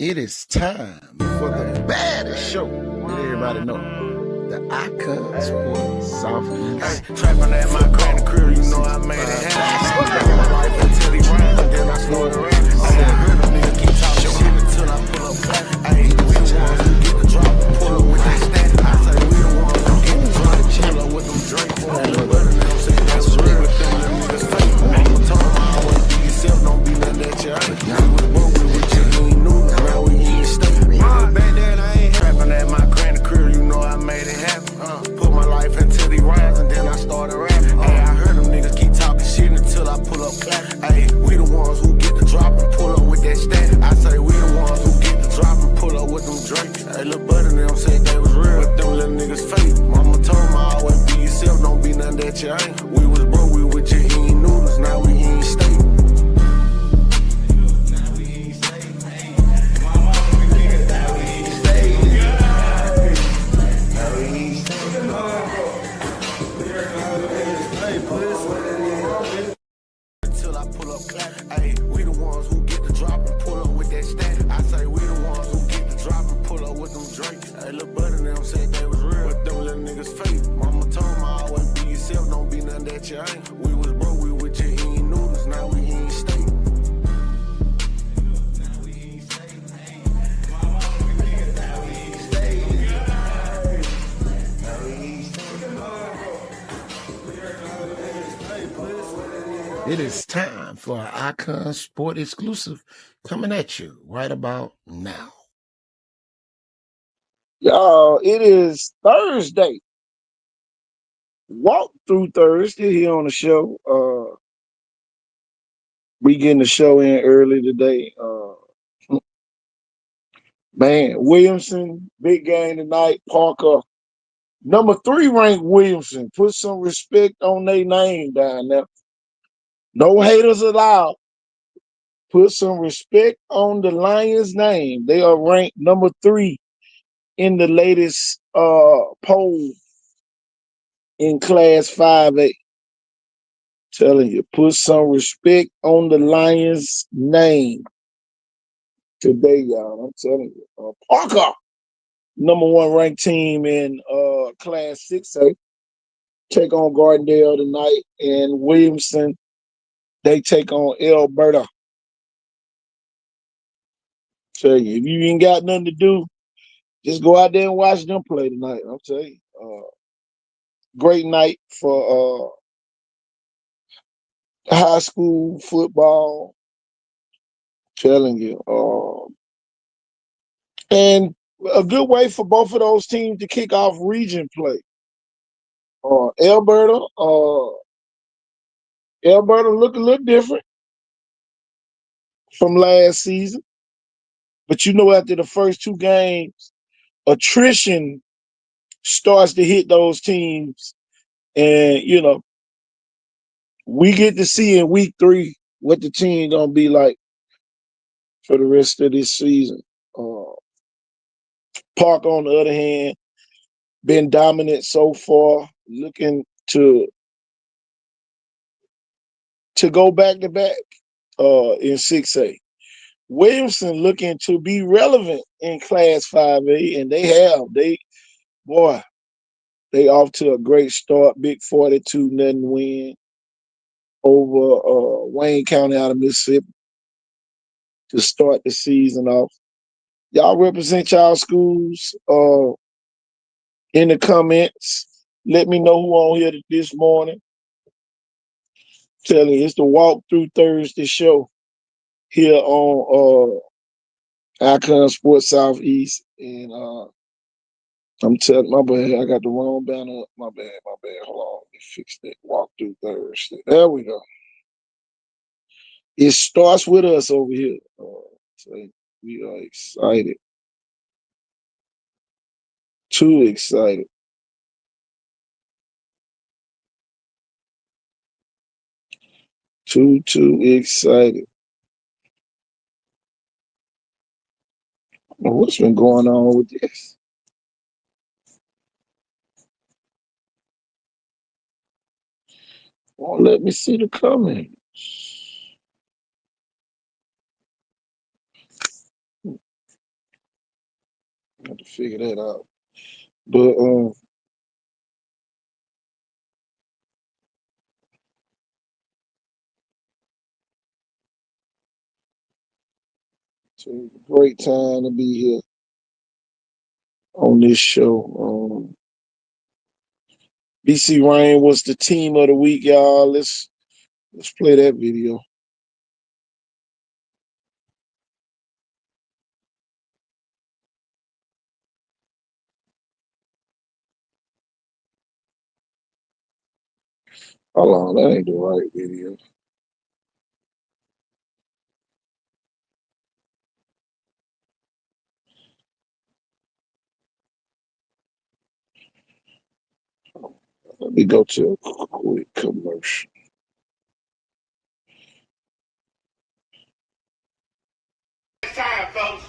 It is time for the baddest show that everybody know. The Icon Sports Southeast. Hey, trapping at my granny crib, you know I made it happen. Put my life until he ran, but then I started rapping. Hey, I heard them niggas keep talking shit until I pull up back. Hey, we the ones who get the drop, pull up with that stat. I say we the ones who get the drop, pull up with them drink. But them say that's real, with them little niggas fake. Mama told them always be yourself, don't be nothing that you ain't. We was broke, we with you, you ain't new, now we ain't stay. Back then I ain't trapping at my granny crib, you know I made it happen. Put my life into the rhymes and then I started rapping. Hey, I heard them niggas keep talking shit until I pull up clapping. Hey, we the ones who get the drop and pull up with that stat. I say we the ones who get the drop and pull up with them drinks. Hey, little buddy them said they was real, but them little niggas fake. Mama told me always be yourself, don't be nothing that you ain't. We was broke, we with you, he ain't noodles, now we ain't stay. Until I pull up clap. Hey, we the ones who get the drop and pull up with that stat. I say we the ones who get the drop and pull up with them drinks. Hey, little buddy them said they was real, but them little niggas fake. Mama told me always be yourself, don't be nothing that you ain't. We was broke, we with you, he ain't noodles, now we ain't stay. It is time for our Icon Sport exclusive coming at you right about now. Y'all, it is Thursday. Walk through Thursday here on the show. We getting the show in early today. Man, Williamson, big game tonight. Parker, number 3 ranked Williamson. Put some respect on their name down there. No haters allowed. Put some respect on the Lions' name. They are ranked number 3 in the latest poll in Class 5A. Telling you, put some respect on the Lions' name today, y'all. I'm telling you. Parker, number 1 ranked team in Class 6A, take on Gardendale tonight, and Williamson, they take on Alberta. Tell you, if you ain't got nothing to do, just go out there and watch them play tonight. I'll tell you. Great night for high school football. Telling you. And a good way for both of those teams to kick off region play. Alberta look a little different from last season. But you know, after the first 2 games, attrition starts to hit those teams. And, you know, we get to see in week 3 what the team gonna be like for the rest of this season. Park, on the other hand, been dominant so far, looking to go back to back in 6A. Williamson looking to be relevant in Class 5A, and they have. They off to a great start. Big 42-0 win over Wayne County out of Mississippi to start the season off. Y'all represent y'all schools in the comments. Let me know who on here this morning. Telling you, it's the Walk Through Thursday show here on Icon Sports Southeast. And I'm telling my bad, I got the wrong banner up. My bad. Hold on, let me fix that. Walk Through Thursday. There we go. It starts with us over here. So we are excited. Too excited. Too excited. Well, what's been going on with this? Won't let me see the comments. Got to figure that out. But it's a great time to be here on this show. BC Rain was the team of the week, y'all. Let's play that video. Hold on, that ain't the right video. Let me go to a quick commercial. Time, fellas.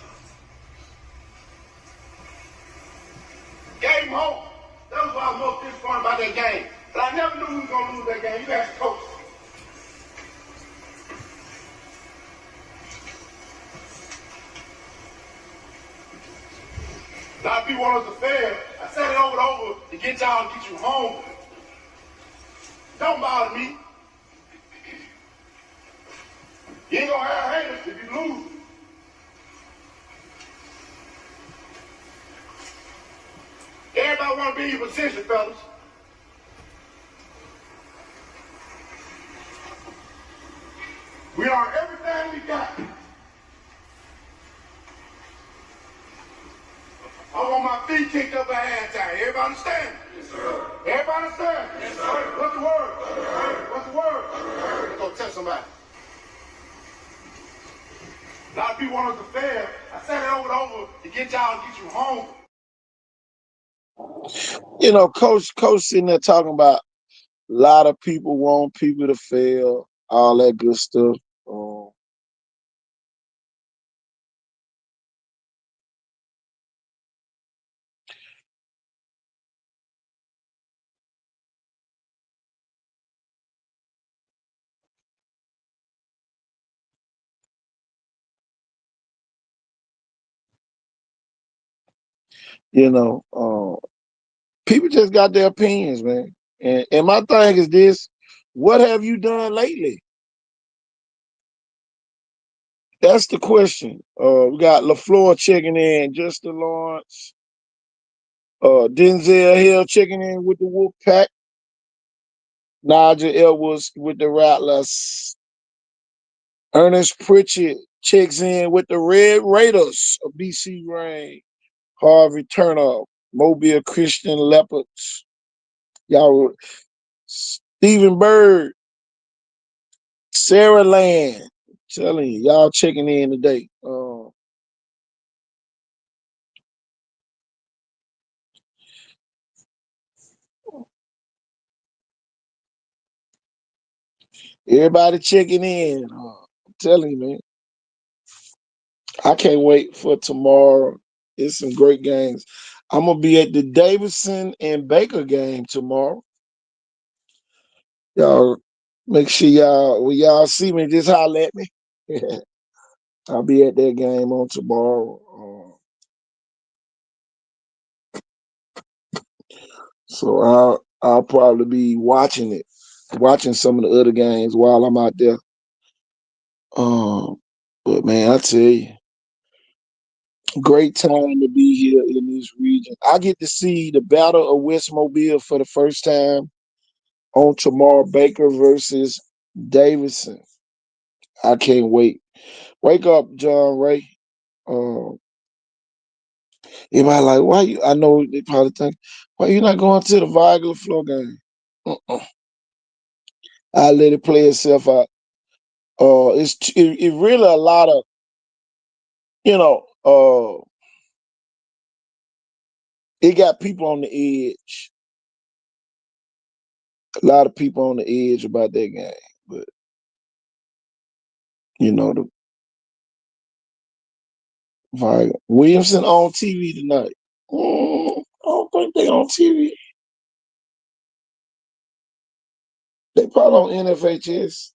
Game home. That was what I was most disappointed about that game. But I never knew we was going to lose that game. You guys coach. A lot of people want us to fail. I said it over and over to get y'all to get you home. Don't bother me. You ain't gonna have haters if you lose. Everybody wanna be in your position, fellas. We are everything we got. I want my feet kicked up at halftime. Everybody understand? Yes, sir. Everybody understand? Yes, sir. What's the word? What's the word? Let's go tell somebody. A lot of people want us to fail. I said it over and over to get y'all to get you home. You know, coach sitting there talking about a lot of people want people to fail, all that good stuff. You know, people just got their opinions, man. And my thing is this: what have you done lately? That's the question. We got LaFleur checking in, Justin Lawrence, Denzel Hill checking in with the Wolf Pack, Nigel Edwards with the Rattlers, Ernest Pritchett checks in with the Red Raiders of BC Rain, Harvey Turner, Mobile Christian Leopards, y'all, Stephen Bird, Sarah Land. Telling you, y'all checking in today. Everybody checking in. I'm telling you, man. I can't wait for tomorrow. It's some great games. I'm gonna be at the Davidson and Baker game tomorrow. Y'all make sure y'all when y'all see me, just holler at me. I'll be at that game on tomorrow. So I'll probably be watching some of the other games while I'm out there. But man, I tell you, great time to be here in this region. I get to see the Battle of West Mobile for the first time on tomorrow. Baker versus Davidson. I can't wait. Wake up, John Ray. Uh, Everybody like, why you? I know they probably think, why you not going to the Viagra floor game? Uh-uh. I let it play itself out. It really a lot of, you know, it got people on the edge. A lot of people on the edge about that game. But you know, the Viagra. Williamson on TV tonight. I don't think they on TV. They probably on NFHS.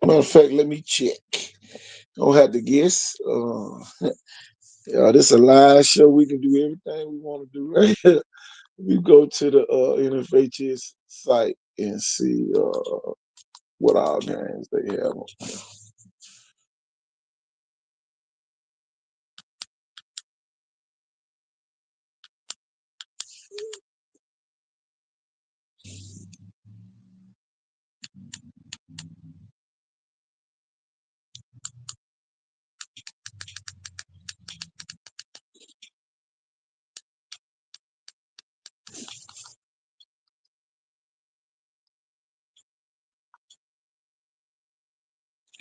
Matter of fact, let me check. Don't have to guess. This is a live show. We can do everything we want to do right here. We go to the NFHS site and see what all games they have.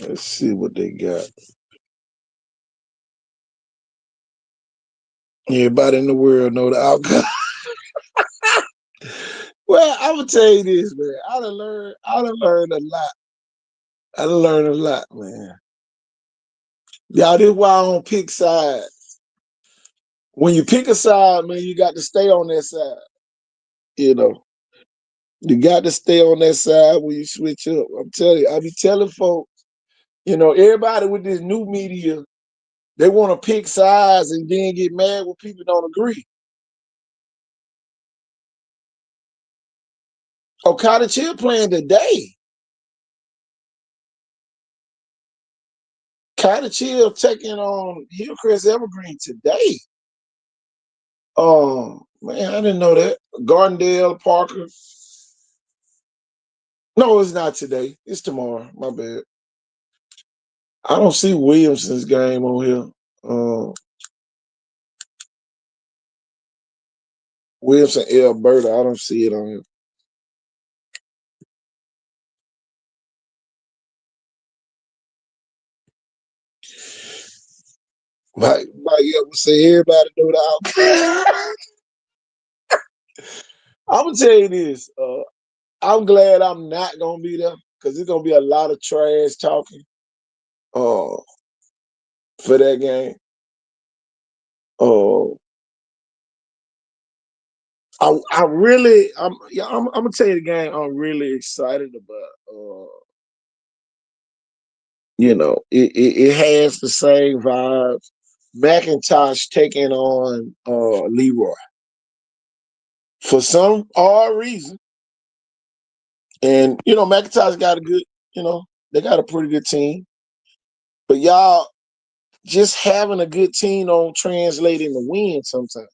Let's see what they got. Everybody in the world know the outcome. Well, I'm gonna tell you this, man. I done learned a lot. I done learned a lot, man. Y'all, this is why I don't pick sides. When you pick a side, man, you got to stay on that side. You know, you got to stay on that side when you switch up. I'm telling you, I be telling folks, everybody with this new media, they want to pick sides and then get mad when people don't agree. Oh, Cottage Hill playing today. Cottage Hill taking on Hillcrest Evergreen today. Oh, man, I didn't know that. Gardendale, Parker. No, it's not today. It's tomorrow. My bad. I don't see Williamson's game on here. Williamson, Alberta. I don't see it on here. Mike would say everybody know the outcome. I'm gonna tell you this. I'm glad I'm not gonna be there because there's gonna be a lot of trash talking for that game. I'm gonna tell you the game I'm really excited about. It has the same vibes. McIntosh taking on Leroy for some odd reason. And McIntosh got a good, they got a pretty good team. But y'all just having a good team don't translate into win sometimes.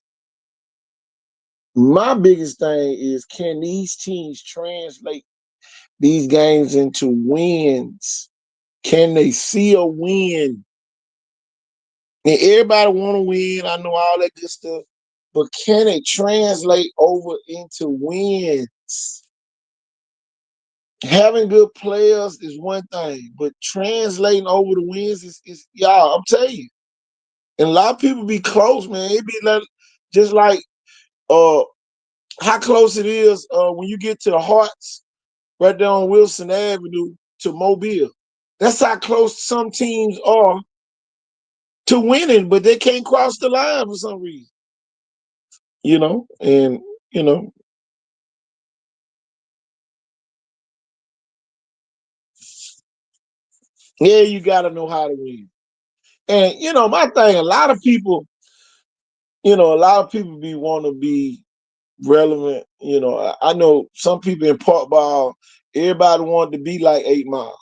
My biggest thing is, can these teams translate these games into wins? Can they see a win? And everybody want to win. I know all that good stuff. But can it translate over into wins? Having good players is one thing, but translating over the wins is y'all, I'm telling you. And a lot of people be close, man. It be like just like how close it is when you get to the Hearts right there on Wilson Avenue to Mobile. That's how close some teams are to winning, but they can't cross the line for some reason. And yeah, you gotta know how to win. And my thing, a lot of people be want to be relevant. I know some people in park ball, everybody wanted to be like 8 Mile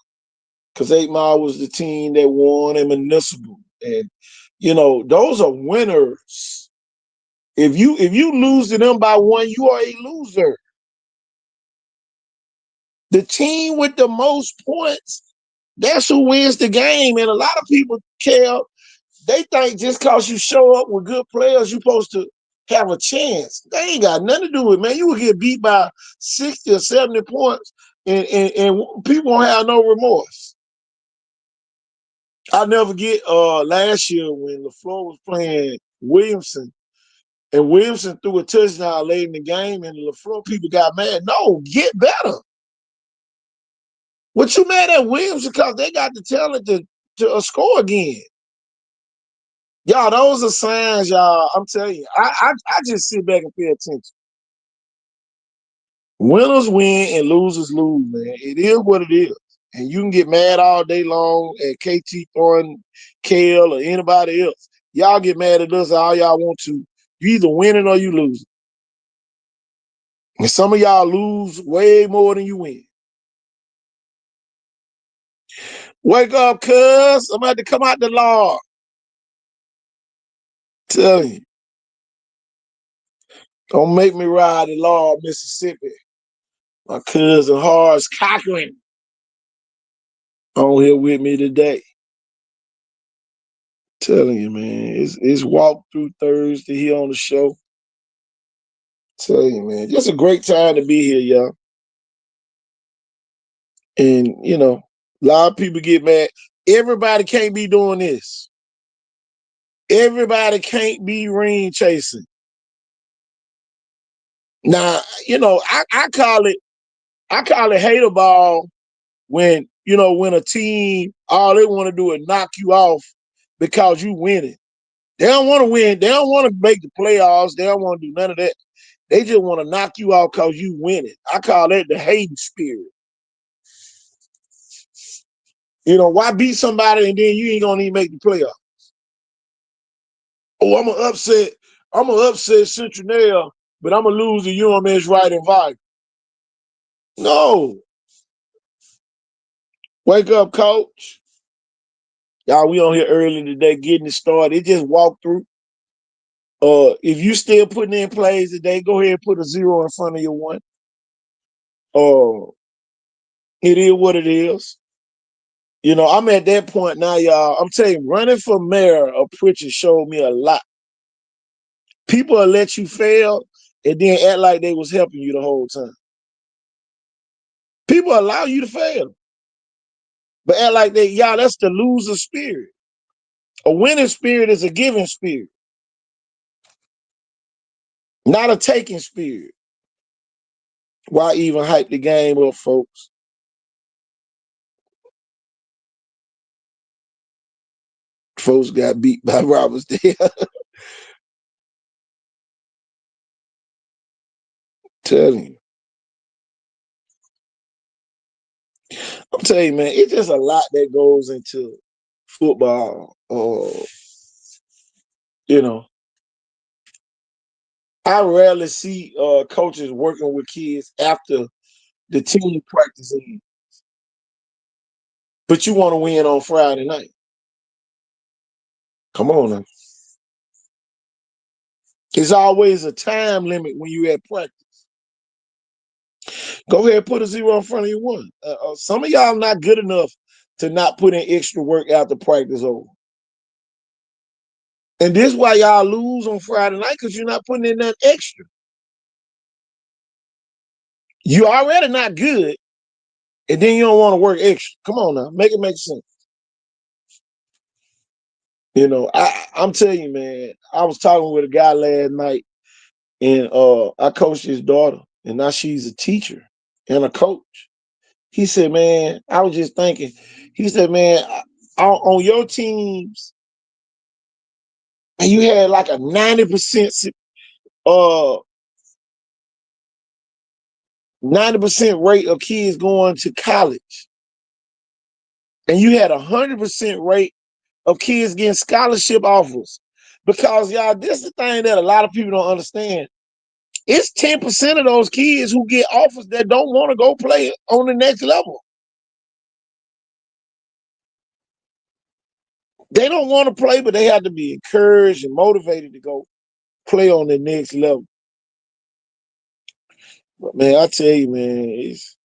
because 8 Mile was the team that won a municipal. And those are winners. If you lose to them by 1, you are a loser. The team with the most points, that's who wins the game. And a lot of people care. They think just because you show up with good players, you're supposed to have a chance. They ain't got nothing to do with it, man. You will get beat by 60 or 70 points, and people won't have no remorse. I'll never forget last year when LaFleur was playing Williamson, and Williamson threw a touchdown late in the game, and the LaFleur people got mad. No, get better. What you mad at Williamson because they got the talent to score again? Y'all, those are signs, y'all. I'm telling you, I just sit back and pay attention. Winners win and losers lose, man. It is what it is. And you can get mad all day long at KT throwing Kale or anybody else. Y'all get mad at us all y'all want to. You either winning or you losing. And some of y'all lose way more than you win. Wake up, cuz. I'm about to come out the law. Tell you. Don't make me ride the law of Mississippi. My cousin Horace Cochran on here with me today. Telling you, man. It's walk through Thursday here on the show. Telling you, man. Just a great time to be here, y'all. And, you know, a lot of people get mad. Everybody can't be doing this. Everybody can't be ring chasing. Now, you know, I call it hater ball when, you know, when a team, all they want to do is knock you off because you winning. They don't want to win. They don't want to make the playoffs. They don't want to do none of that. They just want to knock you out because you winning. I call that the hating spirit. You know, why beat somebody and then you ain't gonna even make the playoffs? Oh, I'm gonna upset Cincinnati, but I'm gonna lose the UMS right and Vibe. No. Wake up, coach. Y'all, we on here early today getting it started. It just walked through. If you still putting in plays today, go ahead and put a 0 in front of your 1. It is what it is. You know, I'm at that point now, y'all. I'm telling you, running for mayor of Pritchard showed me a lot. People will let you fail and then act like they was helping you the whole time. People allow you to fail, but act like that's the loser spirit. A winning spirit is a giving spirit, not a taking spirit. Why even hype the game up, folks? Folks got beat by Roberts there. Telling you. I'm telling you, man, it's just a lot that goes into football. You know, I rarely see coaches working with kids after the team practicing, but you want to win on Friday night. Come on now. There's always a time limit when you at practice. Go ahead and put a 0 in front of your 1. Some of y'all not good enough to not put in extra work after practice over. And this is why y'all lose on Friday night, because you're not putting in that extra. You already not good, and then you don't want to work extra. Come on now, make it make sense. You know, I'm telling you, man, I was talking with a guy last night, and I coached his daughter, and now she's a teacher and a coach. He said, man, I was just thinking, he said, man, on your teams, and you had like a 90% 90% rate of kids going to college. And you had 100% rate of kids getting scholarship offers. Because y'all, this is the thing that a lot of people don't understand. It's 10% of those kids who get offers that don't want to go play on the next level. They don't want to play, but they have to be encouraged and motivated to go play on the next level. But man, I tell you, man, it's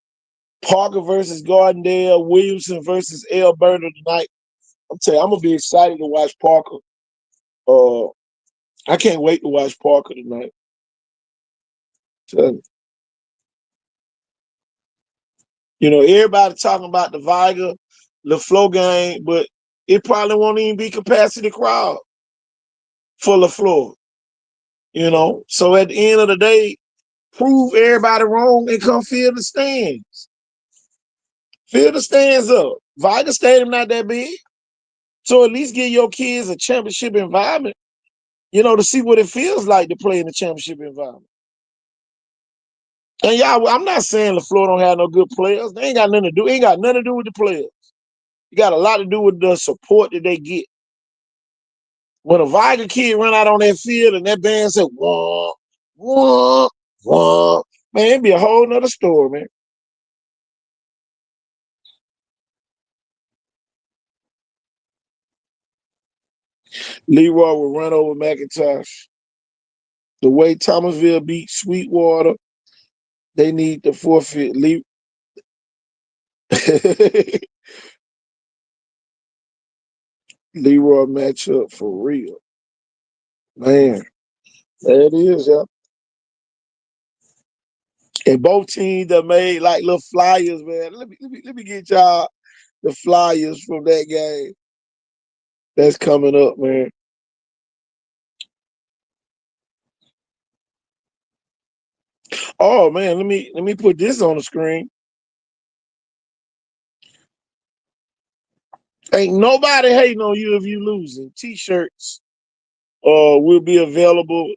Parker versus Gardendale, Williamson versus Alberta tonight. I'm telling you, I'm gonna be excited to watch Parker. I can't wait to watch Parker tonight. You know, everybody talking about the Viger, LaFleur game, but it probably won't even be capacity crowd for LaFleur. You know, so at the end of the day, prove everybody wrong and come fill the stands. Fill the stands up. Viger Stadium not that big. So at least give your kids a championship environment, you know, to see what it feels like to play in the championship environment. And y'all, I'm not saying LaFleur don't have no good players. They ain't got nothing to do. It ain't got nothing to do with the players. You got a lot to do with the support that they get. when a Viking kid run out on that field and that band said, wah, wah, wah, man, it'd be a whole nother story, man. Leroy will run over McIntosh. The way Thomasville beat Sweetwater, they need to forfeit. Leroy matchup for real. Man, there it is, yeah. And both teams that made like little flyers, man. Let me get y'all the flyers from that game that's coming up, man. Oh man, let me put this on the screen. Ain't nobody hating on you if you losing. T-shirts will be available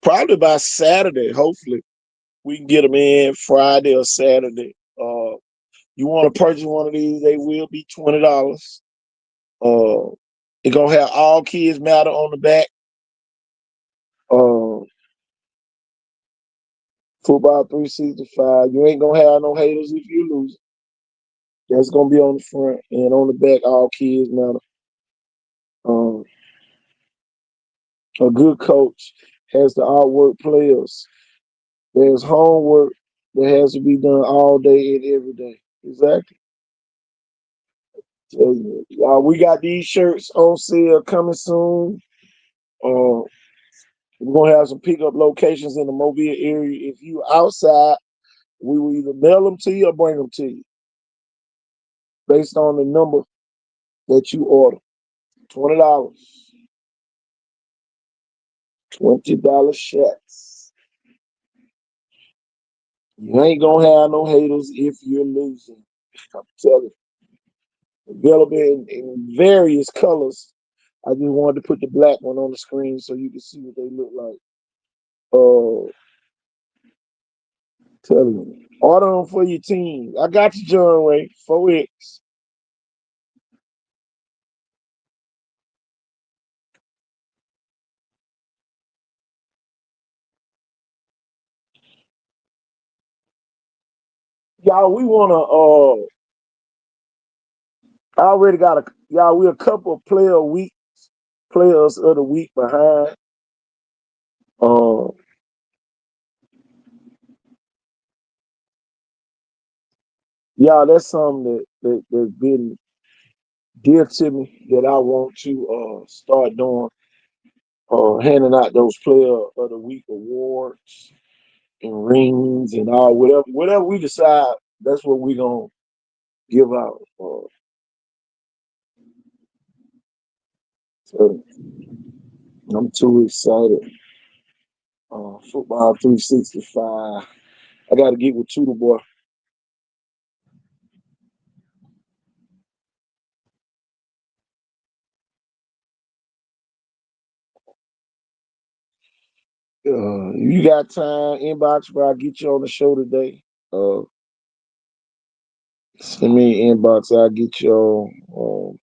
probably by Saturday. Hopefully, we can get them in Friday or Saturday. You want to purchase one of these? They will be $20. It's gonna have all kids matter on the back. Uh, Football 365. You ain't gonna have no haters if you lose. That's gonna be on the front and on the back. All kids matter. Um, a good coach has to outwork players. There's homework that has to be done all day and every day. Exactly. So, we got these shirts on sale coming soon. Uh, we're gonna have some pickup locations in the Mobile area. If you outside, we will either mail them to you or bring them to you based on the number that you order. $20. $20 shirts. You ain't gonna have no haters if you're losing. I'm telling you. Available in various colors. I just wanted to put the black one on the screen so you can see what they look like. Telling you. Order them for your team. I got you, John Ray. 4X. Y'all, we wanna I already got we a couple of players of the week behind. Uh that's something that's been dear to me that I want to start doing. Handing out those player of the week awards and rings and all whatever we decide, that's what we're gonna give out. So I'm too excited. Football 365. I got to get with Tudor boy. You got time? Inbox, but I'll get you on the show today. Send me an inbox. I'll get you on.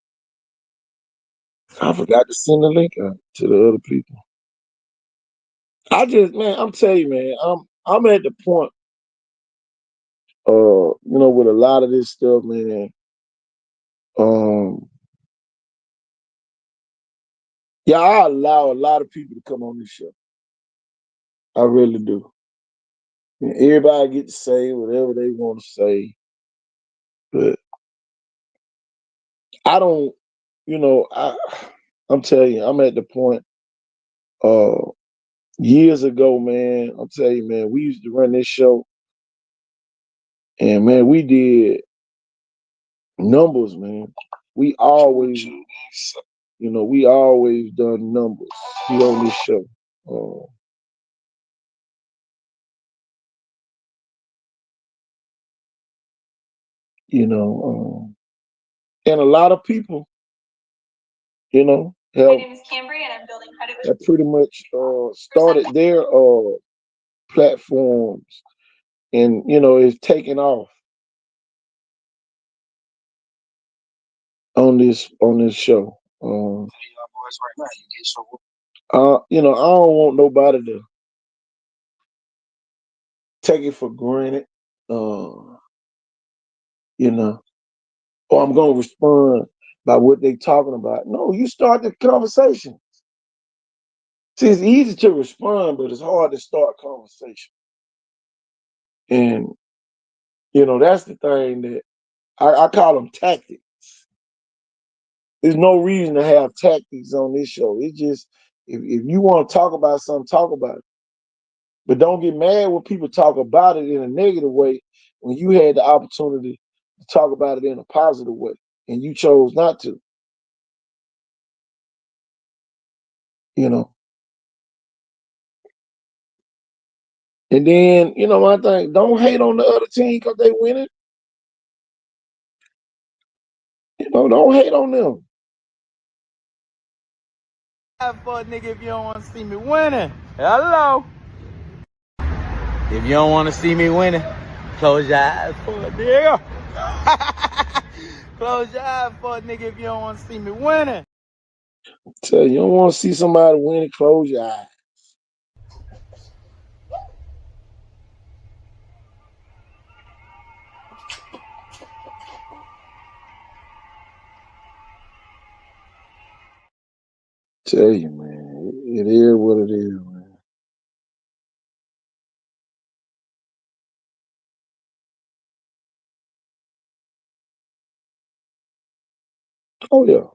I forgot to send the link out to the other people. Man, I'm telling you, man, I'm at the point, with a lot of this stuff, man. Um, yeah, I allow a lot of people to come on this show. I really do. And everybody get to say whatever they want to say, but I don't. I'm telling you, I'm at the point. Uh, Years ago, man, I'm telling you, man, we used to run this show, and man, we did numbers, man. We always, we always done numbers here on this show. Uh, you know, and a lot of people, have, have pretty much started their platforms, and it's taken off. on this show. I don't want nobody to take it for granted. Uh, you know, or I'm gonna respond by what they talking about. No, you start the conversation. See, it's easy to respond, but it's hard to start conversation. And that's the thing that I call them tactics. There's no reason to have tactics on this show. It's just if you want to talk about something, talk about it. But don't get mad when people talk about it in a negative way when you had the opportunity to talk about it in a positive way and you chose not to. You know. And then, my thing, don't hate on the other team because they winning. Don't hate on them. For a nigga if you don't want to see me winning. Hello. If you don't want to see me winning, close your eyes for a nigga. Close your eyes for a nigga if you don't want to see me winning. Tell you don't want to see somebody winning, close your eyes. Tell you, man, it is what it is, man. Oh yeah.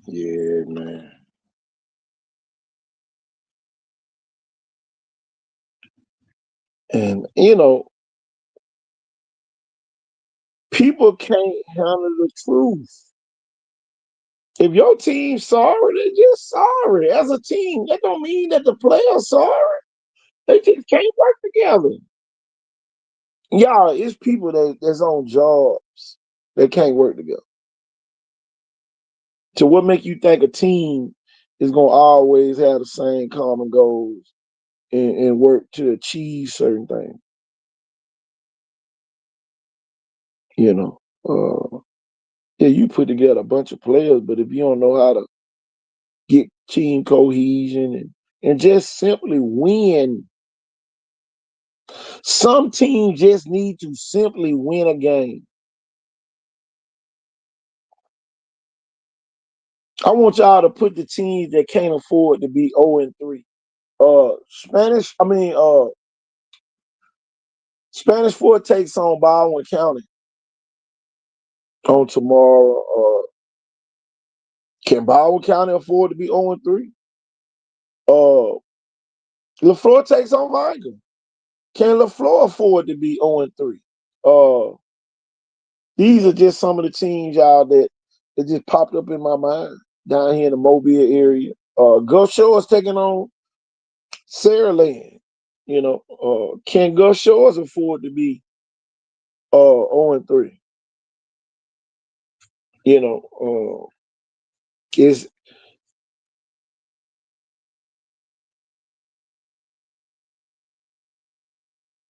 Yeah, man. And people can't handle the truth. If your team's sorry, they're just sorry. As a team, that don't mean that the players sorry. They just can't work together. Y'all, it's people that's on jobs that can't work together. So what make you think a team is gonna always have the same common goals and work to achieve certain things? You know, yeah, you put together a bunch of players, but if you don't know how to get team cohesion and just simply win, some teams just need to simply win a game. I want y'all to put the teams that can't afford to be 0-3. Spanish Fort takes on Baldwin County on tomorrow. Can Baldwin County afford to be 0-3? LaFleur takes on Viking. Can LaFleur afford to be 0-3? Uh, these are just some of the teams, y'all, that just popped up in my mind down here in the Mobile area. Gulf Shores taking on Saraland. Can Gulf Shores afford to be 0-3? Is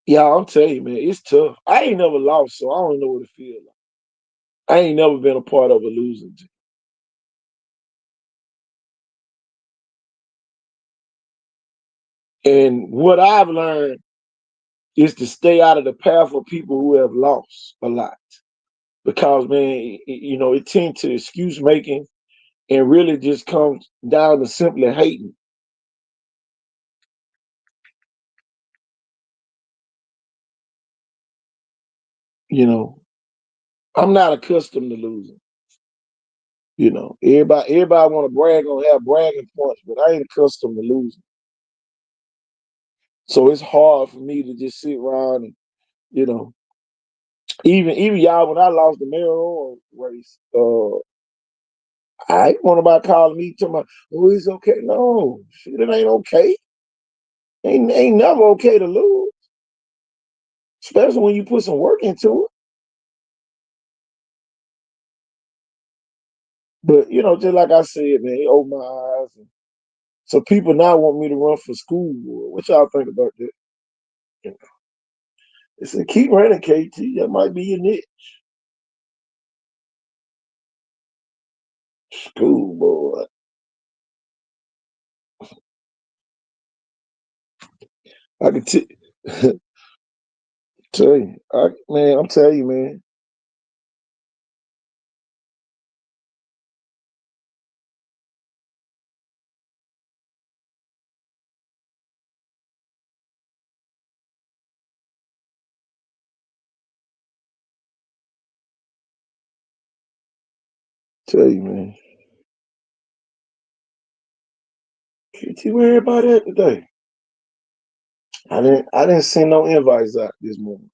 Yeah, I'm telling you, man, it's tough. I ain't never lost, so I don't know what it feels like. I ain't never been a part of a losing team. And what I've learned is to stay out of the path of people who have lost a lot. Because, man, it tends to excuse making and really just comes down to simply hating. I'm not accustomed to losing. Everybody want to brag on have bragging points, but I ain't accustomed to losing. So it's hard for me to just sit around and, you know, even y'all when I lost the mayoral race, I ain't want nobody calling me to my, oh, it's okay. No, shit, it ain't okay. Ain't never okay to lose, especially when you put some work into it. But just like I said, man, it opened my eyes. And so people now want me to run for school board. What y'all think about that? They said, keep running, KT. That might be your niche. Schoolboy. I can tell you. Man, I'm telling you, man. Tell you, man. KT, where everybody at today? I didn't send no invites out this morning.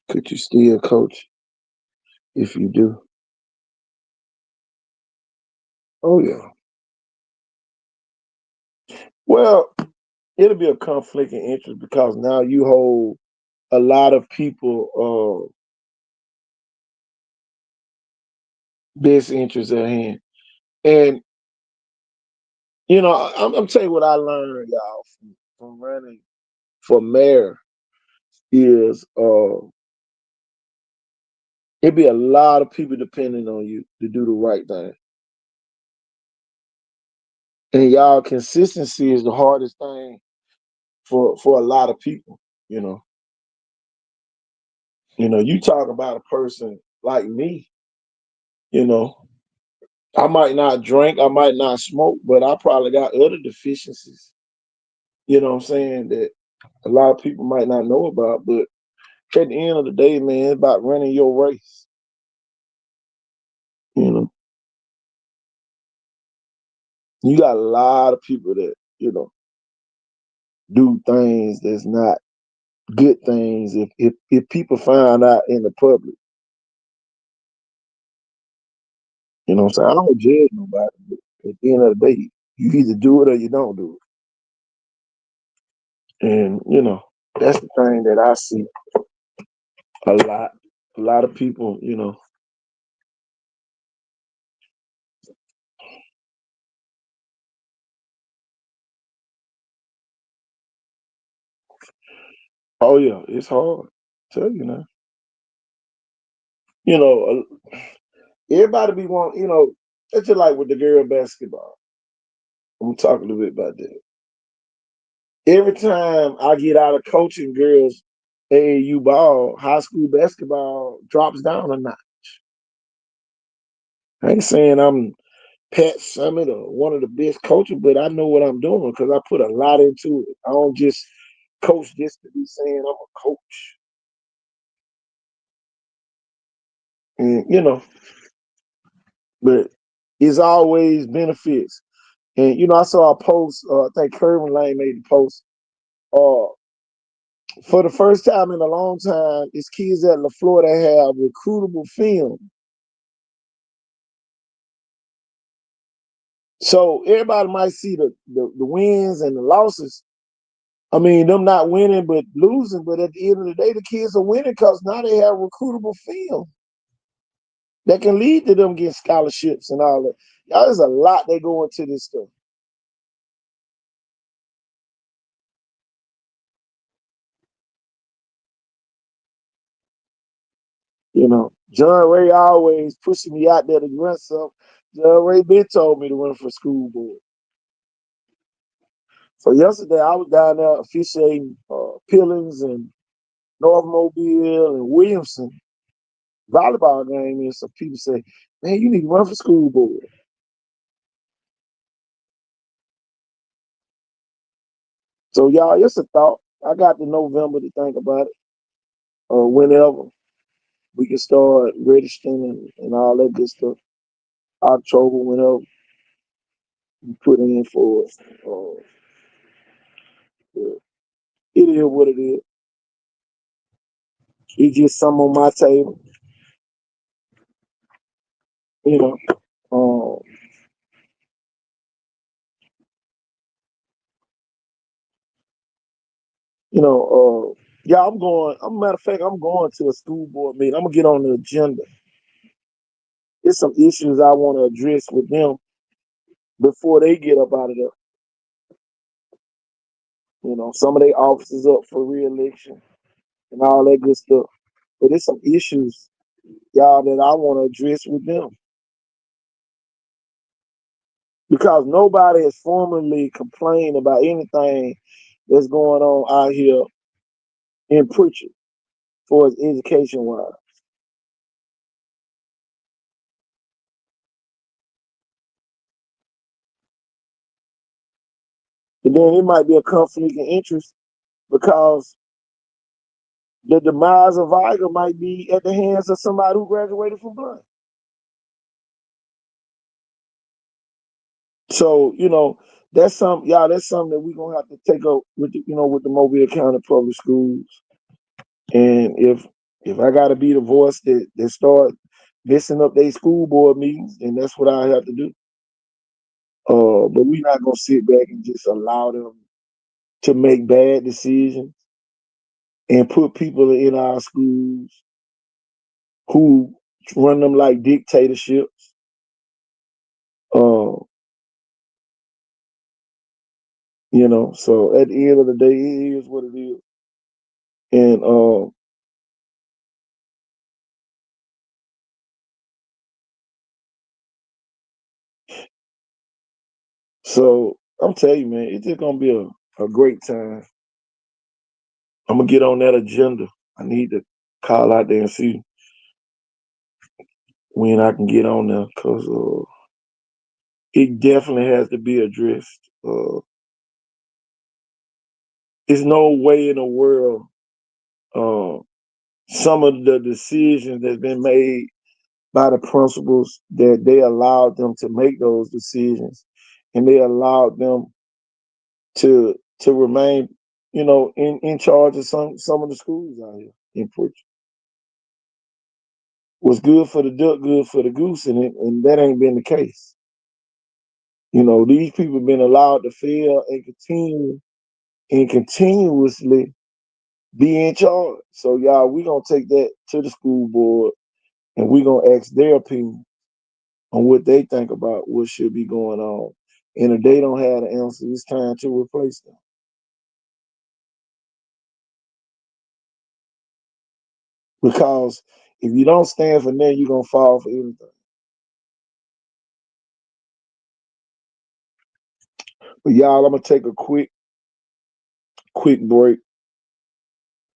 Could you still coach if you do? Oh yeah. Well, it'll be a conflict of interest because now you hold a lot of people best interest at hand. And I'm telling you what I learned, y'all, from running for mayor is it'd be a lot of people depending on you to do the right thing. And y'all, consistency is the hardest thing for a lot of people, you know. You talk about a person like me, you know, I might not drink, I might not smoke, but I probably got other deficiencies, you know what I'm saying, that a lot of people might not know about. But at the end of the day, man, it's about running your race. You know, you got a lot of people that, do things that's not good things if people find out in the public. You know what I'm saying? I don't judge nobody, but at the end of the day, you either do it or you don't do it. And, that's the thing that I see a lot. A lot of people, oh yeah, it's hard. Tell you now. You know, everybody be want, it's just like with the girl basketball. I'm gonna talk a little bit about that. Every time I get out of coaching girls AAU ball, high school basketball drops down a notch. I ain't saying I'm Pat Summit or one of the best coaches, but I know what I'm doing because I put a lot into it. I don't just coach just to be saying I'm a coach. And but it's always benefits. And I saw a post. I think Kerwin Lane made the post. Uh, for the first time in a long time, it's kids at La Florida have recruitable film. So everybody might see the wins and the losses. I mean, them not winning but losing. But at the end of the day, the kids are winning because now they have recruitable film that can lead to them getting scholarships and all that. Y'all, there's a lot they go into this stuff. John Ray always pushing me out there to run some. John Ray been told me to run for school board. So yesterday I was down there officiating Pillings and North Mobile and Williamson volleyball game, and some people say, "Man, you need to run for school board." So y'all, it's a thought. I got to November to think about it, or whenever we can start registering and all that good stuff. October, whenever we put in for it. Yeah. It is what it is. It's just something on my table, you know. Um, yeah, I'm going. Matter of fact, I'm going to a school board meeting. I'm gonna get on the agenda. There's some issues I want to address with them before they get up out of there. You know, some of their officers up for re-election and all that good stuff. But there's some issues, y'all, that I want to address with them because nobody has formally complained about anything that's going on out here in Pritchard for its education wise. And then it might be a conflict of interest because the demise of Iger might be at the hands of somebody who graduated from Blunt. So, you know, that's something, y'all, that's something that we're gonna have to take up with the, with the Mobile County Public Schools. And if I gotta be the voice that start messing up their school board meetings, then that's what I have to do. But we're not gonna sit back and just allow them to make bad decisions and put people in our schools who run them like dictatorships. Uh, so at the end of the day, it is what it is. And so I'm telling you, man, it's just gonna be a great time. I'm gonna get on that agenda. I need to call out there and see when I can get on there because it definitely has to be addressed. There's no way in the world some of the decisions that's been made by the principals that they allowed them to make those decisions and they allowed them to remain, in charge of some of the schools out here in Pritchard. What's good for the duck, good for the goose, and that ain't been the case. These people have been allowed to fail and continue and continuously be in charge. So y'all, we gonna take that to the school board and we gonna ask their opinion on what they think about what should be going on. And if they don't have the answer, it's time to replace them. Because if you don't stand for nothing, you're gonna fall for anything. But y'all, I'm gonna take a quick break.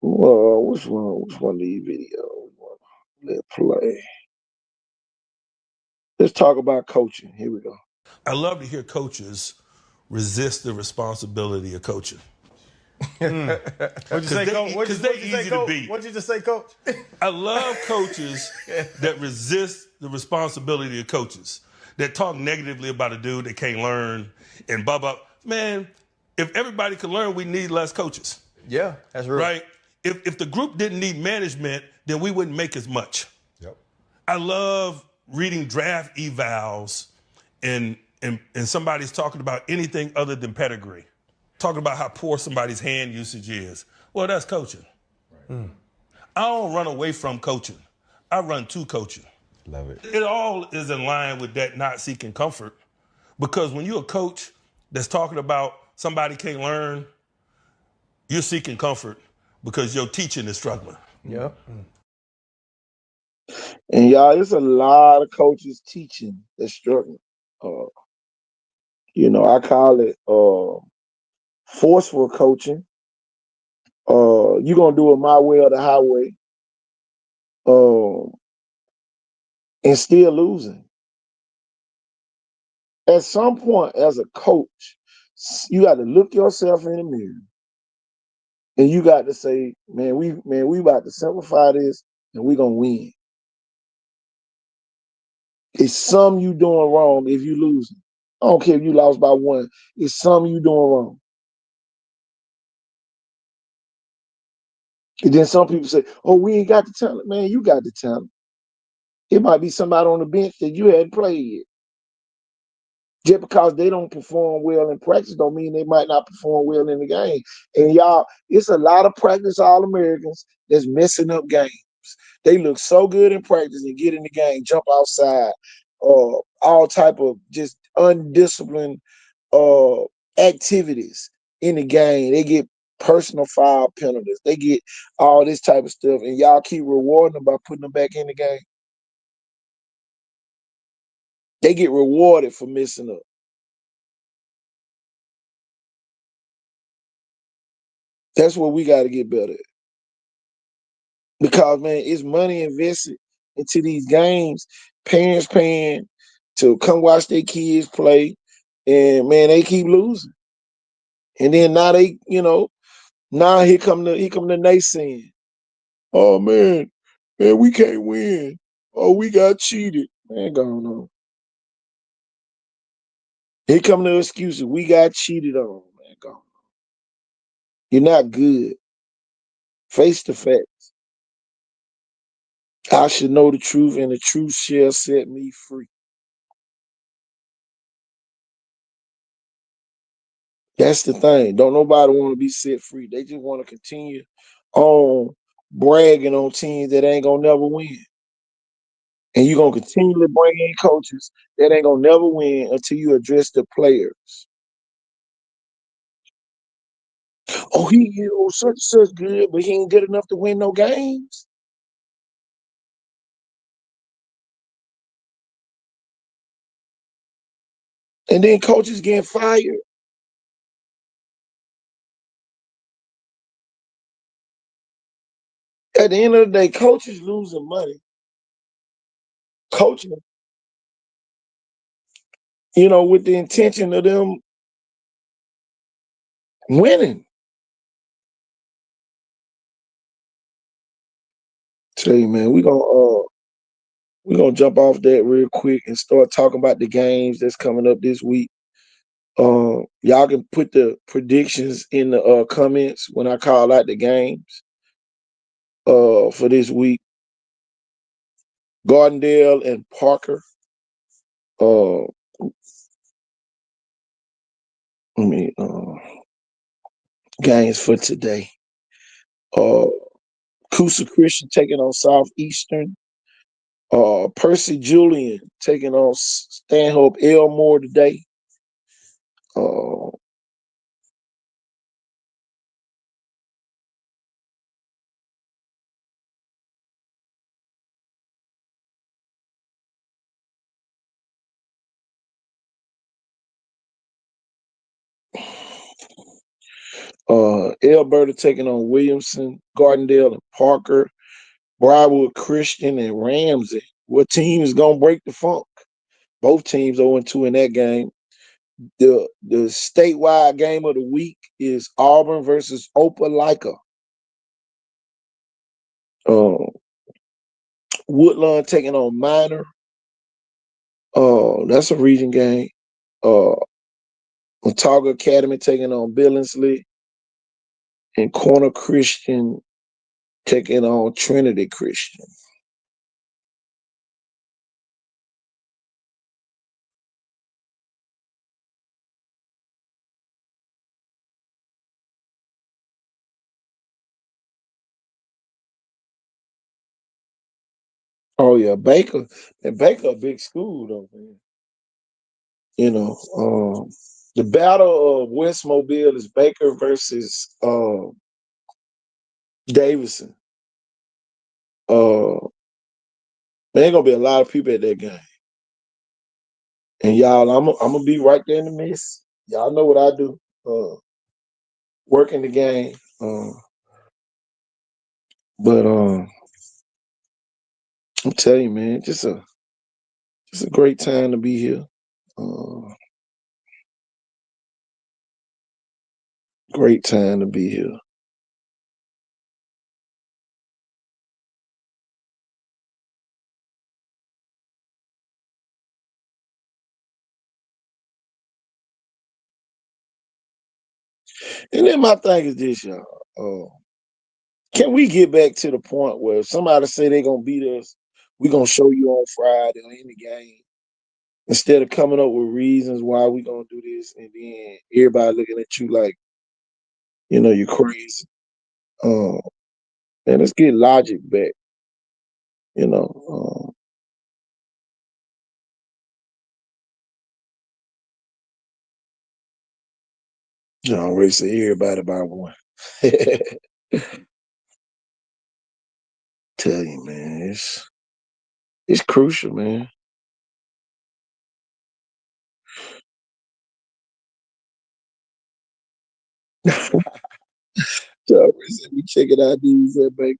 Which one of these videos? Let's play. Let's talk about coaching. Here we go. I love to hear coaches resist the responsibility of coaching. What'd you say, Coach? Because they're easy to beat. What'd you just say, Coach? I love coaches that resist the responsibility of coaches, that talk negatively about a dude that can't learn and blah, blah. Man, if everybody could learn, we need less coaches. Yeah, that's real. Right? If the group didn't need management, then we wouldn't make as much. Yep. I love reading draft evals and somebody's talking about anything other than pedigree, talking about how poor somebody's hand usage is. Well, that's coaching. Right. I don't run away from coaching. I run to coaching. Love it. It all is in line with that not seeking comfort. Because when you're a coach that's talking about somebody can't learn, you're seeking comfort because your teaching is struggling. Yep. And y'all, there's a lot of coaches teaching that's struggling. I call it forceful coaching. You're gonna do it my way or the highway, and still losing. At some point, as a coach, you got to look yourself in the mirror, and you got to say, "Man, we about to simplify this, and we gonna win." It's something you doing wrong if you losing. I don't care if you lost by one. It's something you doing wrong. And then some people say, "Oh, we ain't got the talent." Man, you got the talent. It might be somebody on the bench that you hadn't played yet. Just because they don't perform well in practice don't mean they might not perform well in the game. And y'all, it's a lot of practice All-Americans that's messing up games. They look so good in practice and get in the game, jump outside, all type of just undisciplined activities. in the game. They get personal foul penalties. They get all this type of stuff, and y'all keep rewarding them by putting them back in the game. They get rewarded for messing up. That's what we got to get better at. Because, man, it's money invested into these games. Parents paying to come watch their kids play, and man, they keep losing. And then now now here come the naysaying. Oh man, we can't win. Oh, we got cheated. Man, go on. Here come the excuses. We got cheated on. Man, go on. You're not good. Face the facts. I should know the truth, and the truth shall set me free. That's the thing. Don't nobody want to be set free. They just want to continue on bragging on teams that ain't gonna never win. And you're gonna continually bring in coaches that ain't gonna never win until you address the players. Oh, such and such good, but he ain't good enough to win no games. And then coaches getting fired. At the end of the day, coaches losing money. Coaching, with the intention of them winning. Tell you, man, we're gonna jump off that real quick and start talking about the games that's coming up this week. Y'all can put the predictions in the comments when I call out the games for this week. Gardendale and Parker. Uh, I mean, games for today. Coosa Christian taking on Southeastern. Percy Julian taking on Stanhope Elmore today. Uh, Alberta taking on Williamson, Gardendale and Parker, Briarwood Christian and Ramsey. What team is gonna break the funk? Both teams 0-2 in that game. The statewide game of the week is Auburn versus Opelika. Woodlawn taking on Minor. That's a region game. Watauga Academy taking on Billingsley, and Corner Christian taking on Trinity Christian. Oh yeah, Baker. And Baker a big school though, man. The battle of West Mobile is Baker versus Davidson. There ain't gonna be a lot of people at that game. And y'all, I'm gonna be right there in the midst. Y'all know what I do. Working the game. But I'm telling you, man, just a great time to be here. Great time to be here. And then my thing is this, y'all. Can we get back to the point where if somebody say they're gonna beat us, we're gonna show you on Friday or in the game, instead of coming up with reasons why we gonna do this, and then everybody looking at you like, you're crazy. And let's get logic back. You know, You already say everybody by one. Tell you, man, it's crucial, man. You already said we checking out these baby.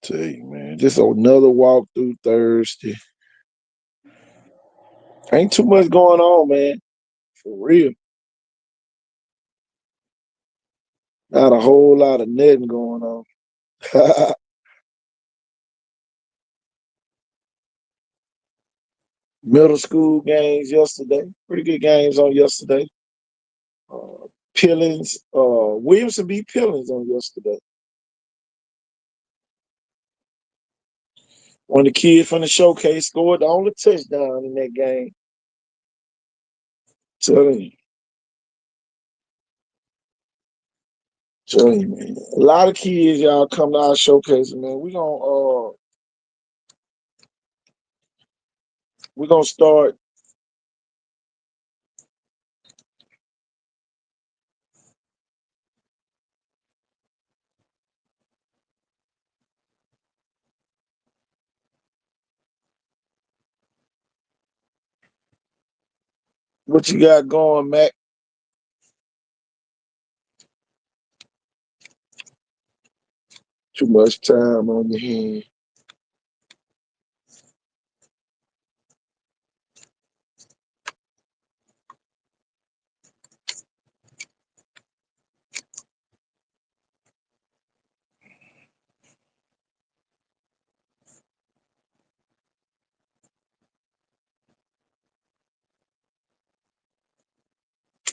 Tell you, man, just another walkthrough Thursday. Ain't too much going on, man. For real. Not a whole lot of nothing going on. Middle school games yesterday. Pretty good games on yesterday. Pillings, Williamson beat Pillings on yesterday. One of the kids from the showcase scored the only touchdown in that game. Telling you. Telling you, man. A lot of kids, y'all come to our showcase, man. We're gonna start. What you got going, Mac? Too much time on your hand.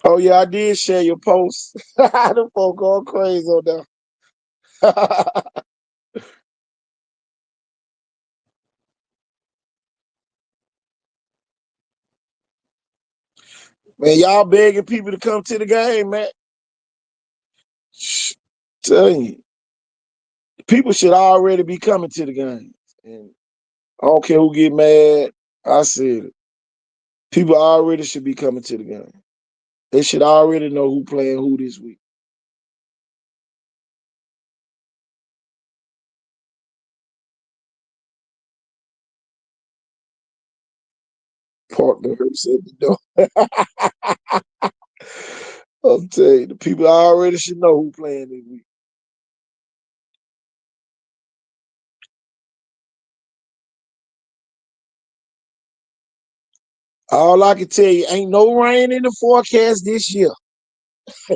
Oh yeah, I did share your post. The folk going crazy on there. Man, y'all begging people to come to the game, man. Telling you, people should already be coming to the game. And I don't care who get mad. I said it. People already should be coming to the game. They should already know who playing who this week. Partner said the door. I'm telling you, the people already should know who playing this week. All I can tell you, ain't no rain in the forecast this year.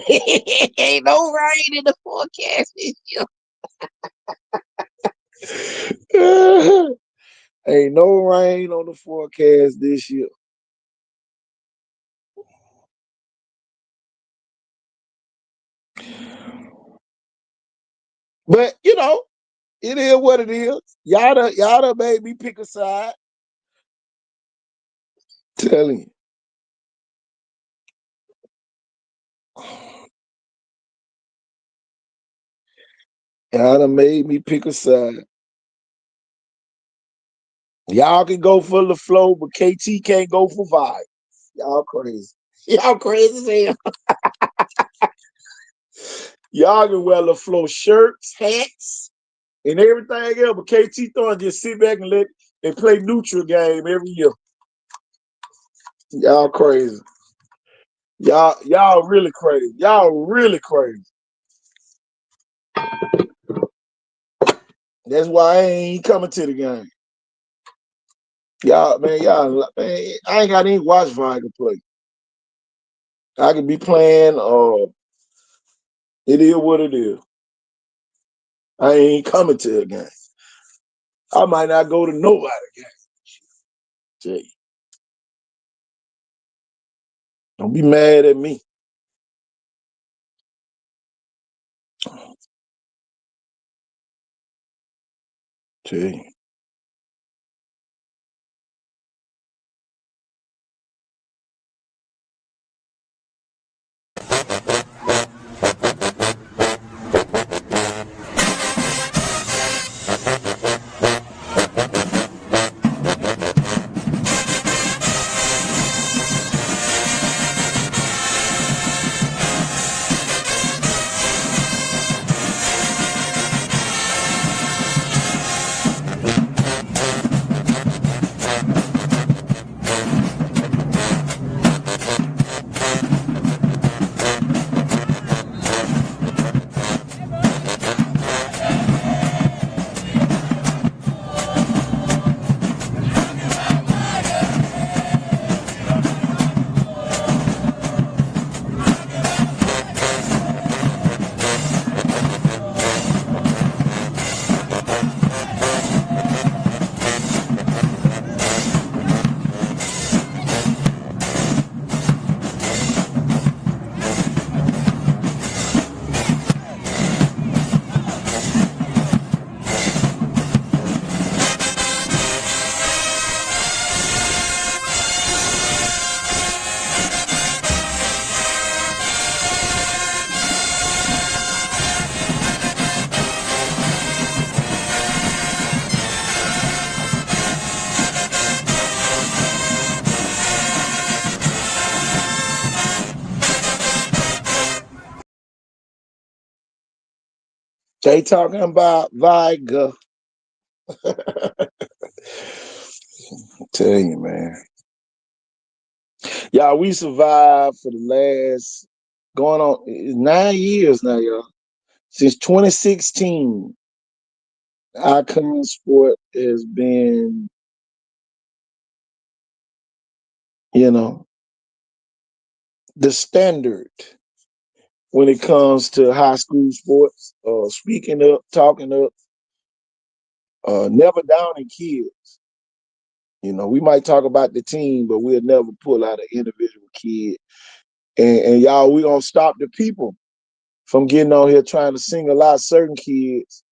Ain't no rain in the forecast this year. Ain't no rain on the forecast this year. But you know, it is what it is. Y'all done made me pick a side. Telling you. Y'all done made me pick a side. Y'all can go for the flow, but KT can't go for vibe. Y'all crazy. Y'all crazy as hell. Y'all can wear the flow shirts, hats, and everything else, but KT Thorne just sit back and let and play neutral game every year. Y'all crazy. Y'all really crazy. Y'all really crazy. That's why I ain't coming to the game. Man, I ain't got any watch Vibe play. I could be playing, it is what it is. I ain't coming to the game. I might not go to nobody game. Tell you. Don't be mad at me. Tell you. They talking about Viger. Tell you, man. Y'all, we survived for the last going on 9 years now, y'all. Since 2016, Icon Sport has been, the standard when it comes to high school sports, speaking up, talking up, never downing kids. We might talk about the team, but we'll never pull out an individual kid. And y'all, we gonna stop the people from getting on here trying to single out certain kids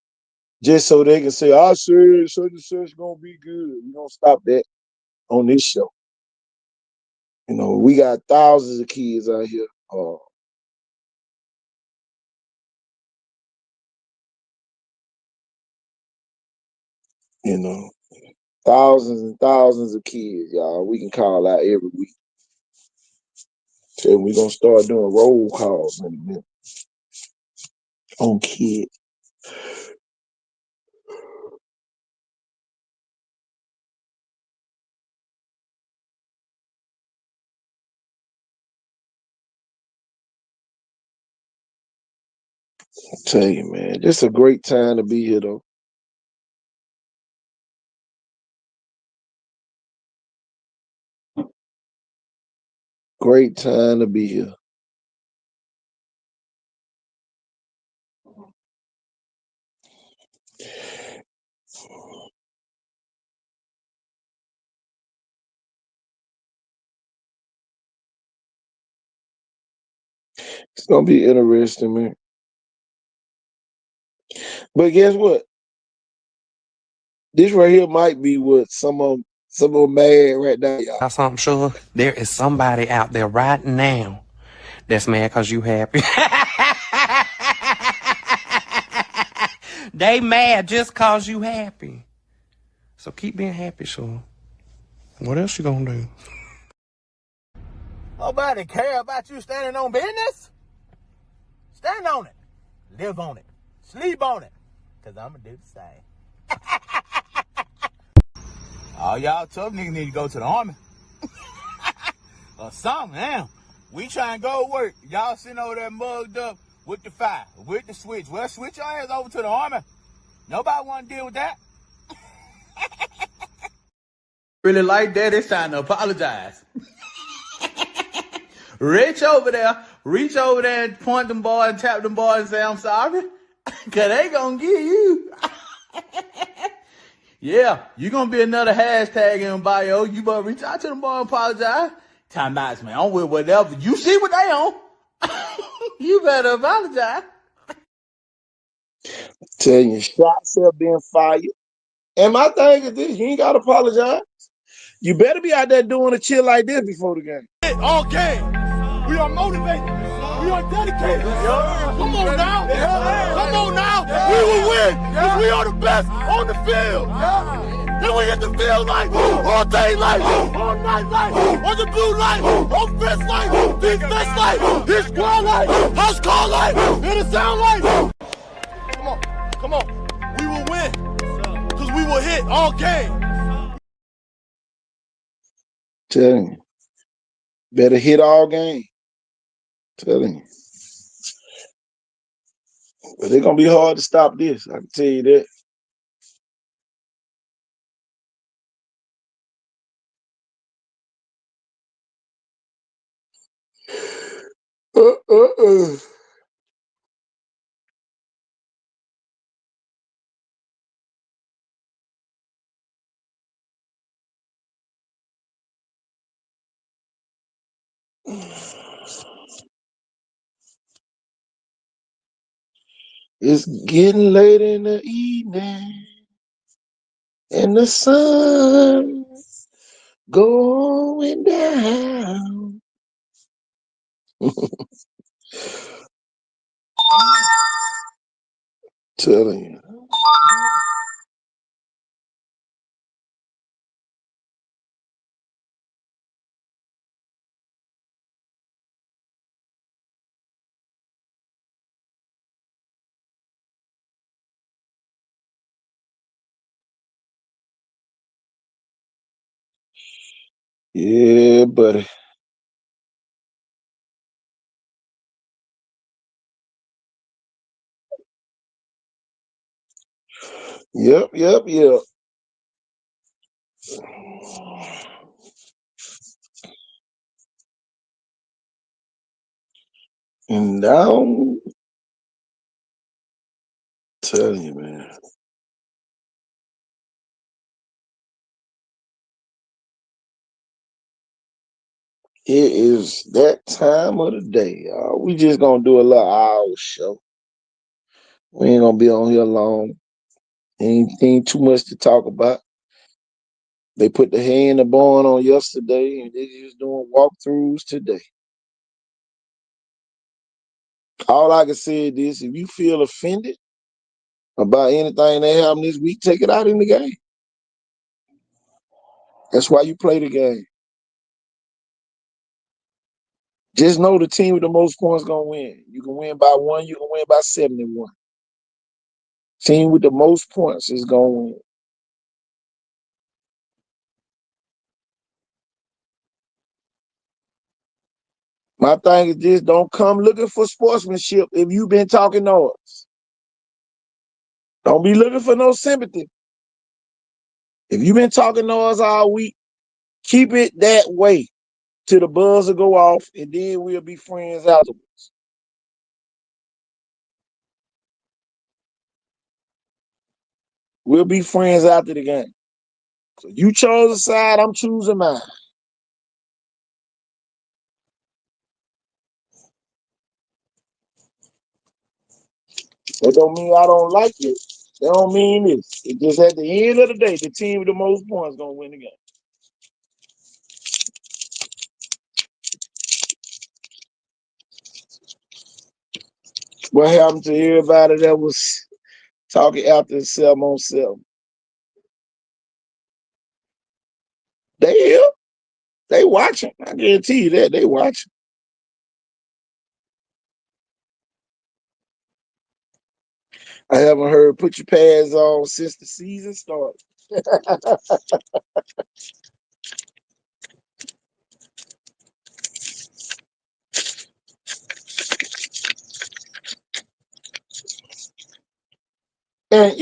just so they can say, I said such and such gonna be good. We gonna stop that on this show. We got thousands of kids out here. You know, thousands and thousands of kids, y'all. We can call out every week. So we're gonna start doing roll calls in a minute on kids. I tell you, man, it's a great time to be here, though. Great time to be here. It's gonna be interesting, man. But guess what? This right here might be what some of them mad right now, y'all. Something sure there is somebody out there right now that's mad because you happy. They mad just cause you happy. So keep being happy, sure. What else you gonna do? Nobody care about you standing on business. Stand on it. Live on it. Sleep on it. Because I'm going to do the same. All y'all tough niggas need to go to the army. Or something, damn. We try and go to work. Y'all sitting over there mugged up with the fire, with the switch. Well, switch your ass over to the army. Nobody want to deal with that. Really like that, it's time to apologize. Reach over there and point them boys and tap them boys and say, I'm sorry. Because they going to get you. Yeah, you going to be another hashtag in bio. You better reach out to them boys and apologize. Time out, man. I'm with whatever. You see what they on. You better apologize. Tell you, shots have been fired. And my thing is this, you ain't got to apologize. You better be out there doing a chill like this before the game. All game. We are motivated. We are dedicated. Come on now. Come on now. We will win because we are the best on the field. Then we hit the field like all day like all night like on the blue light, offense like defense like his squad like house call like in the sound like. Come on. We will win because we will hit all game. Telling you. Better hit all game. Telling you. But it's going to be hard to stop this. I can tell you that. It's getting late in the evening, and the sun going down. Telling you. Yeah, buddy. Yep. And now, telling you, man, it is that time of the day, y'all. We just gonna do a little hour show. We ain't gonna be on here long. Ain't too much to talk about. They put the hay in the barn on yesterday, and they just doing walkthroughs today. All I can say is this: if you feel offended about anything that happened this week, take it out in the game. That's why you play the game. Just know the team with the most points gonna win. You can win by 1, you can win by 71. Team with the most points is gonna win. My thing is this: don't come looking for sportsmanship if you've been talking noise. Don't be looking for no sympathy. If you've been talking noise all week, keep it that way till the buzz will go off, and then we'll be friends afterwards. We'll be friends after the game. So you chose a side, I'm choosing mine. That don't mean I don't like it. That don't mean this. It just at the end of the day, the team with the most points gonna win the game. What happened to everybody that was talking after 7-on-7? They here. They watching. I guarantee you that they watching. I haven't heard put your pads on since the season started. And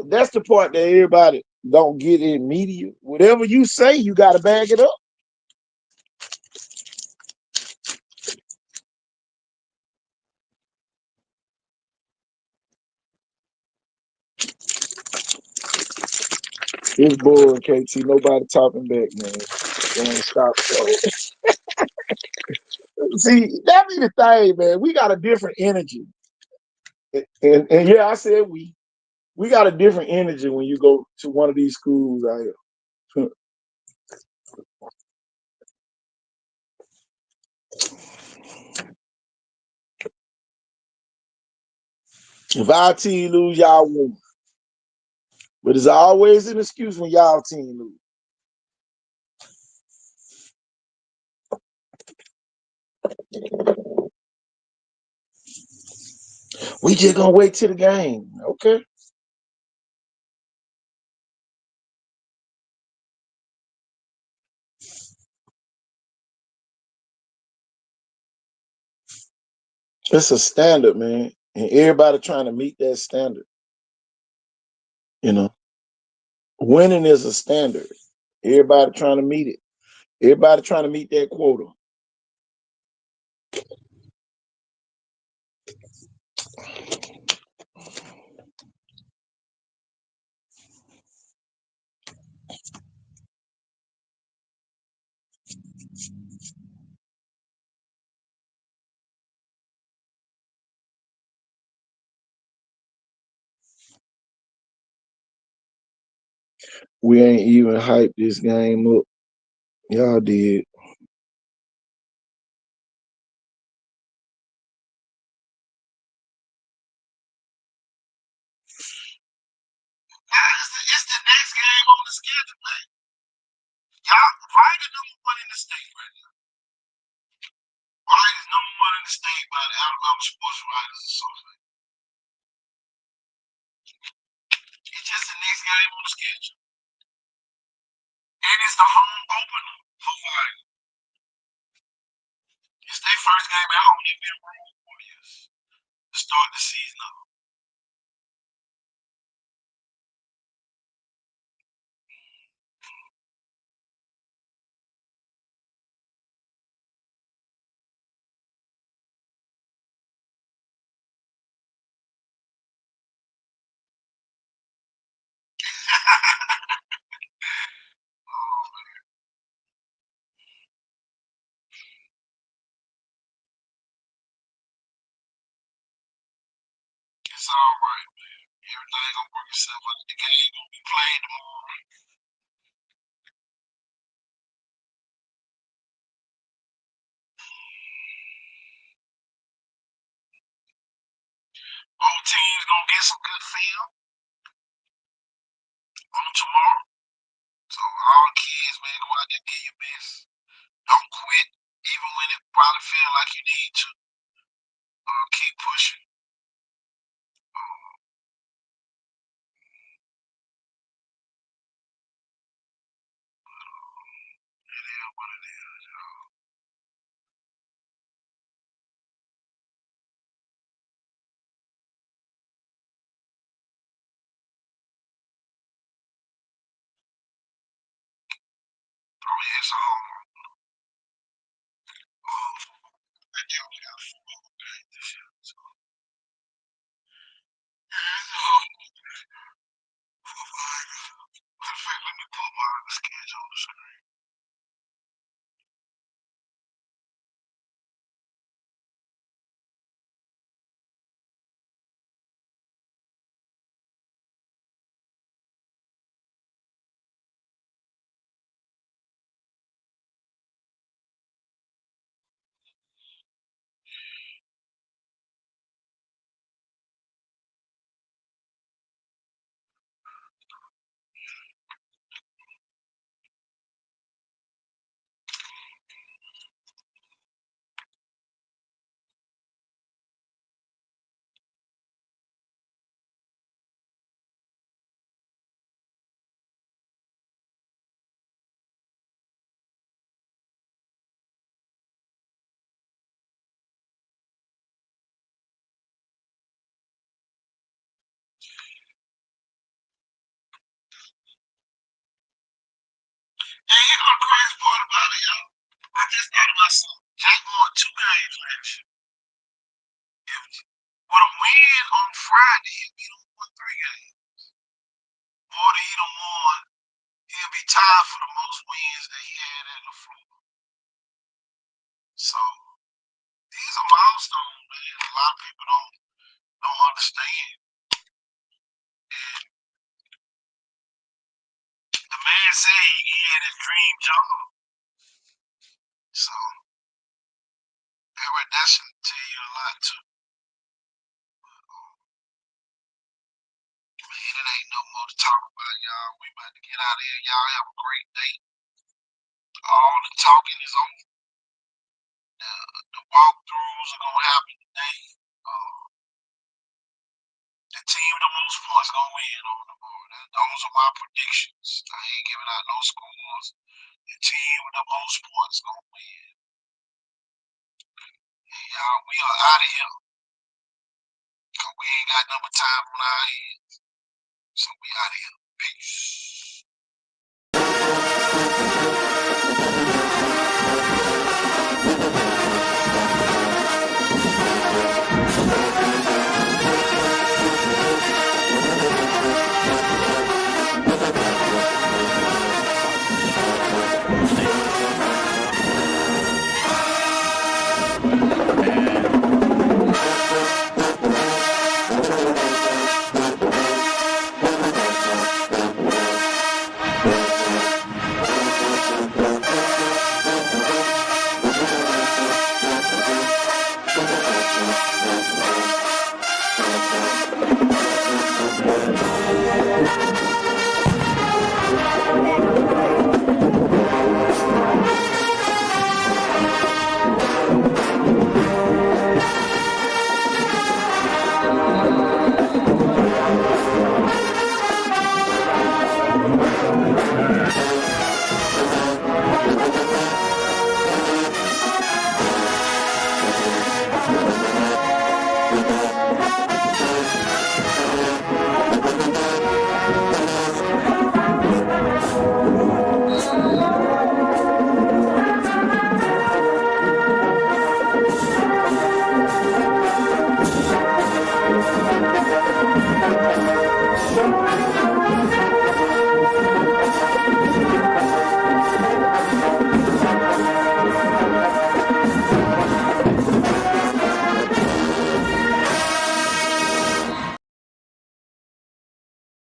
that's the part that everybody don't get in media. Whatever you say, you gotta back it up. It's boring, KT. Nobody talking back, man. They want to stop. See, that be the thing, man. We got a different energy. And yeah, I said we got a different energy when you go to one of these schools out here. If our team lose, y'all won. But there's always an excuse when y'all team lose. We just gonna wait till the game. Okay. It's a standard, man. And everybody trying to meet that standard. You know. Winning is a standard. Everybody trying to meet it. Everybody trying to meet that quota. We ain't even hyped this game up. Y'all did. It's the next game on the schedule, man. Y'all, Wright is number one in the state right now. Wright is number one in the state by the Alabama Sports Writers Association. It's just the next game on the schedule. And it's the home opener for Wright. start the season up. Oh man, it's all right, man. Everything gonna work itself out. The game gonna be played tomorrow. Both teams gonna get some good film on tomorrow. So all kids, man, go out there and get your best. Don't quit, even when it probably feel like you need to. Keep pushing. It is what it is, y'all. Oh yeah, it's all. I think we got 4 games this year. So, yeah, it's all. Matter of fact, let me put my schedule on the screen. Hey, you know the crazy part about it, y'all? I just thought of myself. Jack won 2 games last year. With a win on Friday, he'll be done won 3 games. More than he done won, he'll be tied for the most wins that he had at LaFleur. So these are milestones, man. A lot of people don't understand. And the man said he had his dream job. So that should tell you a lot too. Man, it ain't no more to talk about, y'all. We about to get out of here. Y'all have a great day. All the talking is over. The walkthroughs are gonna happen today. Uh, the team with the most points gonna win on the board. Those are my predictions. I ain't giving out no scores. The team with the most points gonna win. And y'all, we are out of here. Cause we ain't got number time on our hands. So we out of here. Peace.